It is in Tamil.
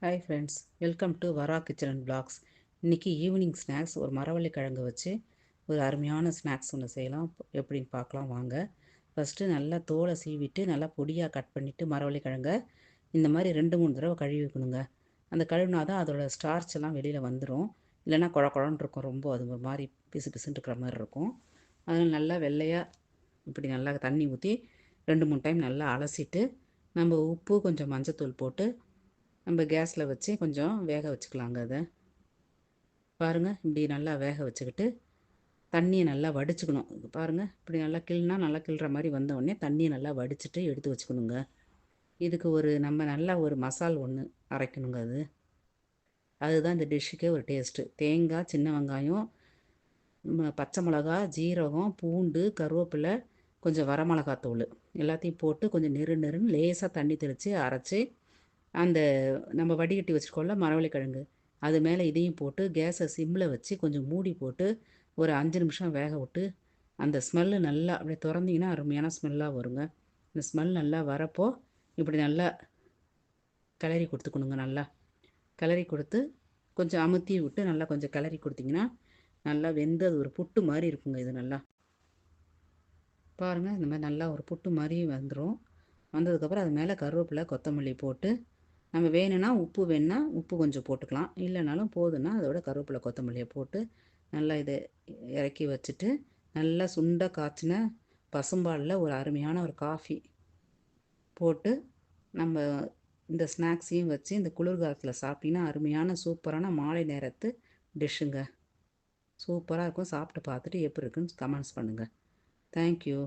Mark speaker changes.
Speaker 1: ஹாய் ஃப்ரெண்ட்ஸ், வெல்கம் டு வரா கிச்சன் அண்ட் பிளாக்ஸ். இன்றைக்கி ஈவினிங் ஸ்நாக்ஸ் ஒரு மரவள்ளி கிழங்கு வச்சு ஒரு அருமையான ஸ்நாக்ஸ் ஒன்று செய்யலாம். எப்படின்னு பார்க்கலாம் வாங்க. ஃபஸ்ட்டு நல்லா தோலை சீவிட்டு நல்லா பொடியாக கட் பண்ணிவிட்டு மரவள்ளி கிழங்க இந்த மாதிரி 2-3 தடவை கழுவி வைக்கணுங்க. அந்த கழுவினா தான் அதோட ஸ்டார்ச் எல்லாம் வெளியில் வந்துடும். இல்லைன்னா குழ குழன்னு இருக்கும், ரொம்ப அது ஒரு மாதிரி பிசு பிசுன்னு இருக்கிற மாதிரி இருக்கும். அதில் நல்லா வெள்ளையாக இப்படி நல்லா தண்ணி ஊற்றி 2-3 டைம் நல்லா அலசிட்டு நம்ம உப்பு கொஞ்சம் மஞ்சத்தூள் போட்டு நம்ம கேஸில் வச்சு கொஞ்சம் வேக வச்சுக்கலாங்க. அதை பாருங்கள், இப்படி நல்லா வேக வச்சுக்கிட்டு தண்ணியை நல்லா வடிச்சுக்கணும். பாருங்கள், இப்படி நல்லா கிள்னா நல்லா கிள்ற மாதிரி வந்தவுடனே தண்ணியை நல்லா வடிச்சிட்டு எடுத்து வச்சுக்கணுங்க. இதுக்கு நம்ம நல்லா ஒரு மசால் ஒன்று அரைக்கணுங்க. அதுதான் இந்த டிஷ்ஷுக்கே ஒரு டேஸ்ட்டு. தேங்காய், சின்ன வெங்காயம், பச்சை மிளகா, ஜீரகம், பூண்டு, கருவேப்பிலை, கொஞ்சம் வரமிளகாத்தூள் எல்லாத்தையும் போட்டு கொஞ்சம் நெருன்னு லேசாக தண்ணி தெளித்து அரைச்சி அந்த நம்ம வடிகட்டி வச்சுருக்கோம்ல மரவள்ளி கிழங்கு, அது மேலே இதையும் போட்டு கேஸை சிம்மில் வச்சு கொஞ்சம் மூடி போட்டு ஒரு 5 நிமிஷம் வேக விட்டு அந்த ஸ்மெல்லு நல்லா அப்படியே திறந்தீங்கன்னா அருமையான ஸ்மெல்லாக வருங்க. இந்த ஸ்மெல் நல்லா வரப்போ இப்படி நல்லா கிளறி கொடுத்துக்கணுங்க. நல்லா கிளறி கொடுத்து கொஞ்சம் அமுத்தி விட்டு நல்லா கொஞ்சம் கிளறி கொடுத்தீங்கன்னா நல்லா வெந்து அது ஒரு புட்டு மாதிரி இருக்குங்க. இது நல்லா பாருங்கள், இந்த மாதிரி நல்லா ஒரு புட்டு மாதிரி வந்துடும். வந்ததுக்கப்புறம் அது மேலே கருவேப்பிலை, கொத்தமல்லி போட்டு நம்ம வேணும்னா உப்பு வேணுன்னா உப்பு கொஞ்சம் போட்டுக்கலாம். இல்லைனாலும் போதுன்னா அதோட கருவேப்பிலை, கொத்தமல்லியை போட்டு நல்லா இதை இறக்கி வச்சுட்டு நல்லா சுண்ட காய்ச்சின பசும்பாலில் ஒரு அருமையான ஒரு காஃபி போட்டு நம்ம இந்த ஸ்நாக்ஸையும் வச்சு இந்த குளிர்காலத்தில் சாப்பிட்டீங்கன்னா அருமையான சூப்பரான மாலை நேரத்து டிஷ்ஷுங்க. சூப்பராக இருக்கும். சாப்பிட்டு பார்த்துட்டு எப்படி இருக்குன்னு கமெண்ட்ஸ் பண்ணுங்கள். தேங்க்யூ.